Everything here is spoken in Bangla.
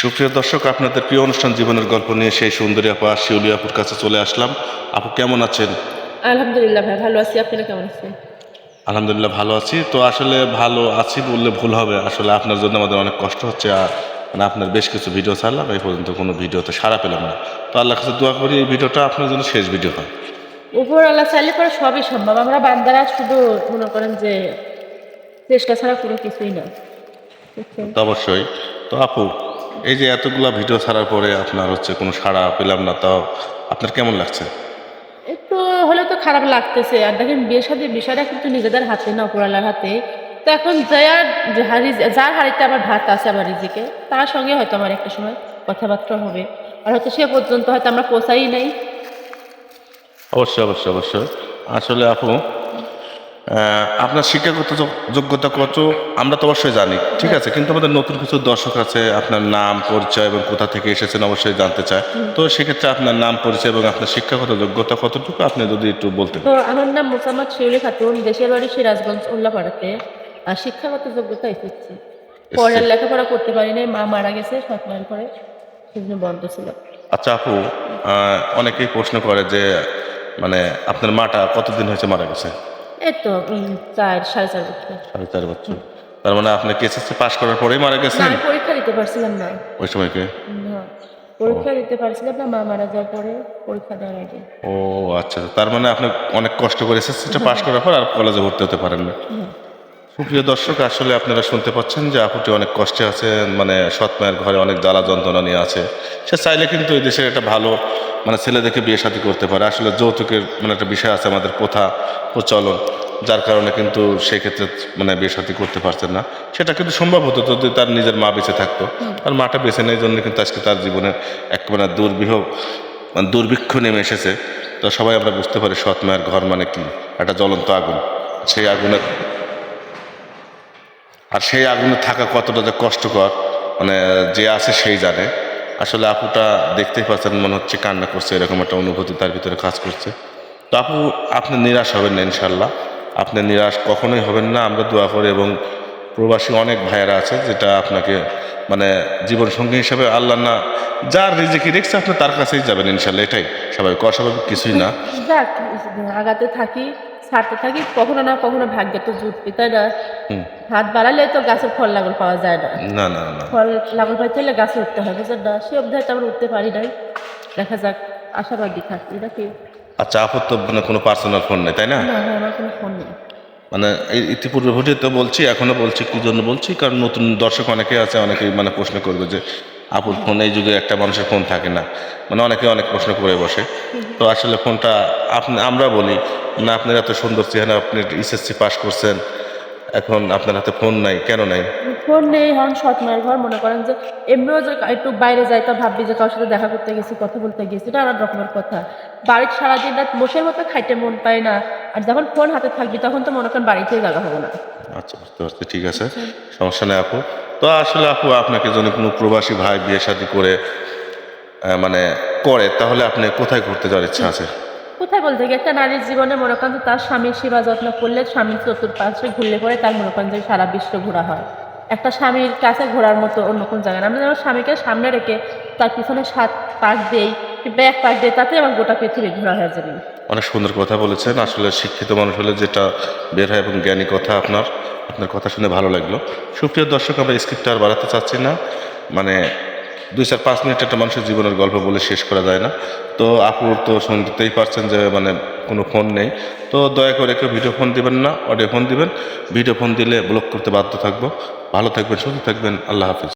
সুপ্রিয় দর্শক, আপনাদের প্রিয় অনুষ্ঠান জীবনের গল্প নিয়ে সেই সুন্দরী আপা শিউলি আপুর কাছে চলে আসলাম। আপু কেমন আছেন? আলহামদুলিল্লাহ ভাই, ভালো আছি। আপনারা কেমন আছেন? আলহামদুলিল্লাহ ভালো আছি। তো আসলে ভালো আছি বললে ভুল হবে, আসলে আপনার জন্য আমাদের অনেক কষ্ট হচ্ছে। আর মানে আপনার বেশ কিছু ভিডিও ছাড়লাম, এই পর্যন্ত কোনো ভিডিওতে সাড়া পেলাম না। তো আল্লাহ কাছে দোয়া করি এই ভিডিওটা আপনার জন্য শেষ ভিডিও হয়। উপর আল্লাহ চাইলে পরে সবই সম্ভব। আমরা বান্দারা শুধু মনে করেন যে চেষ্টা ছাড়া কোনো কিছুই না, বুঝছেন? তো অবশ্যই। তো আপু, এই যে এতগুলা ভিডিও ছাড়ার পরে আপনার হচ্ছে কোনো সাড়া পেলাম না, তাও আপনার কেমন লাগছে? একটু হলেও তো খারাপ লাগতেছে। আর দেখেন, বিয়ে শাদীর বিষয়টা কিন্তু নিজেদের হাতে না, উপর আল্লাহর হাতে। তো এখন যার হাড়িতে আমার ভাত আছে আমার রিজিকে, তার সঙ্গে হয়তো আমার একটা সময় কথাবার্তা হবে। আর হয়তো সে পর্যন্ত হয়তো আমরা পৌঁছাই নাই। অবশ্যই অবশ্যই অবশ্যই। আসলে আপু, আপনার শিক্ষাগত যোগ্যতা কত আমরা তো অবশ্যই জানি, ঠিক হ্যাঁ। আছে, কিন্তু আমাদের নতুন কিছু দর্শক আছে, আপনার নাম পরিচয় এবং কোথা থেকে এসেছেন অবশ্যই জানতে চায়। তো সেক্ষেত্রে আপনার নাম পরিচয় এবং আপনার শিক্ষাগত যোগ্যতা কতটুকু আপনি যদি একটু বলতেন। তো আমার নাম মোসাম্মদ শিউলি খাতুন, দেশের বাড়ি সিরাজগঞ্জ উল্লাপাড়াতে। আর শিক্ষাগত যোগ্যতা এসেছি, পরে আর লেখাপড়া করতে পারি নাই, মা মারা গেছে 7 মাস পরে, সেজন্য বন্ধ ছিল। আচ্ছা আপু, অনেকেই প্রশ্ন করে যে মানে আপনার মাটা কতদিন হয়েছে মারা গেছে? এই তো 4 সাড়ে 4 বছর। 4.5 বছর। তার মানে আপনি এসএসসি পাশ করার পরেই মারা না, গেছেন? আমি পরীক্ষা দিতে পারছিলাম না। ওই সময়কে? না, ও, পরীক্ষা দিতে পারছিলাম না, মা মারা যাওয়ার পরে পরীক্ষা দেওয়ার আগে। ও আচ্ছা, তার মানে আপনি অনেক কষ্ট করে এসএসসিটা পাশ করার পর আর কলেজে ভর্তি হতে পারেন না। হ্যাঁ। সুপ্রিয় দর্শক, আসলে আপনারা শুনতে পাচ্ছেন যে আপুটি অনেক কষ্টে আছে, মানে সৎ মায়ের ঘরে অনেক জ্বালা যন্ত্রণা নিয়ে আছে। সে চাইলে কিন্তু এই দেশের একটা ভালো মানে ছেলে দেখে বিয়ে শাদী করতে পারে। আসলে যৌতুকের মানে একটা বিষয় আছে আমাদের প্রথা প্রচলন, যার কারণে কিন্তু সেক্ষেত্রে মানে বিয়ে শাদী করতে পারছেন না। সেটা কিন্তু সম্ভব হতো যদি তার নিজের মা বেঁচে থাকতো। তার মাটা বেঁচে নেই জন্য কিন্তু আজকে তার জীবনে এক মানে মানে দুর্ভিক্ষ নেমে এসেছে। তো সবাই আমরা বুঝতে পারি সৎ মায়ের ঘর মানে কি, একটা জ্বলন্ত আগুন। সেই আগুনের আর সেই আগুনে থাকা কতটা যে কষ্টকর, মানে যে আছে সেই জানে। আসলে আপুটা দেখতেই পাচ্ছেন, মনে হচ্ছে কান্না করছে, এরকম একটা অনুভূতি তার ভিতরে কাজ করছে। তো আপু, আপনি নিরাশ হবেন না ইনশাল্লাহ। আপনি নিরাশ কখনোই হবেন না, আমরা দোয়া করি। এবং প্রবাসী অনেক ভাইয়েরা আছে যেটা আপনাকে মানে জীবন সঙ্গী হিসাবে আল্লাহ না যার রিজিকি রেখেছে আপনি তার কাছেই যাবেন ইনশাল্লাহ। এটাই স্বাভাবিক, অস্বাভাবিক কিছুই না। যাক, আগাতে থাকি, ছাড়তে থাকি, কখনো না কখনো ভাগ্যে তো জুটবে, তাই না? হুম। হাত বাড়ালে তো গাছের ফল লাগল পাওয়া যায় না। না না না। ফল লাগল পাইতে হলে গাছে উঠতে হয়, বুঝলেন না? সে অধ্যায় তো আমরা উঠতে পারি নাই। দেখা যাক, আশাবাদী থাকি নাকি। আচ্ছা, আপুর তো মানে কোনো পার্সোনাল ফোন নেই তাই না? না ভাই, আমার কোনো ফোন নেই। মানে এই ইতিপূর্বে ভিডিওতে বলছি, এখনো বলছি, কি জন্য বলছি, কারণ নতুন দর্শক অনেকে আছে, অনেকেই মানে প্রশ্ন করবে যে আপুর ফোন, এই যুগে একটা মানুষের ফোন থাকে না, মানে অনেকে অনেক প্রশ্ন করে বসে। তো আসলে ফোনটা আমরা বলি না, আপনার এত সুন্দর চেহারা, আপনি এসএসসি পাস করছেন, এখন আপনার হাতে ফোন নাই, কেন নাই? ফোন নেই, হন সৎ মায়ের ঘর, মনে করেন যে এমনিও যে একটু বাইরে যাই তা ভাববি যে কারোর সাথে দেখা করতে গেছি, কথা বলতে গেছি, এটা আলাদা রকমের কথা। বাড়ির সারাদিন রাত বসে মতো খাইতে মন পায় না। আর যখন ফোন হাতে থাকবি তখন তো মনে করেন বাড়িতেই জায়গা হবে না। আচ্ছা, বুঝতে পারছি, ঠিক আছে, সমস্যা নেই আপু। তো আসলে আপু, আপনাকে যদি কোনো প্রবাসী ভাই বিয়ে শাদী করে মানে করে, তাহলে আপনি কোথায় ঘুরতে যাওয়ার ইচ্ছা আছে? কোথায় বলতে গিয়ে, একটা নারীর জীবনে মনে করেন যে তার স্বামীর সেবা যত্ন করলে, স্বামীর চতুর্পাশে ঘুরলে পরে তার মনে করেন যে সারা বিশ্ব ঘোরা হয়। একটা স্বামীর কাছে ঘোরার মতো অন্য কোন জায়গা না। আমরা যেমন স্বামীকে সামনে রেখে তার পিছনে 7 পাক দেই, ব্যাক পাক দেই, তাতে আমার গোটা পৃথিবী ঘোরা হয়ে যাবে। অনেক সুন্দর কথা বলেছেন। আসলে শিক্ষিত মানুষ হলে যেটা বের হয় এবং জ্ঞানী কথা, আপনার আপনার কথা শুনে ভালো লাগলো। সুপ্রিয় দর্শক, আমরা স্ক্রিপ্টটা আর বাড়াতে চাচ্ছি না, মানে 2-4-5 মিনিট একটা মানুষের জীবনের গল্প বলে শেষ করা যায় না। তো আপুর তো শুনতেই পারছেন যে মানে কোনো ফোন নেই। তো দয়া করে কেউ ভিডিও ফোন দিবেন না, অডিও ফোন দিবেন। ভিডিও ফোন দিলে ব্লক করতে বাধ্য থাকবো। ভালো থাকবেন, সুস্থ থাকবেন, আল্লাহ হাফিজ।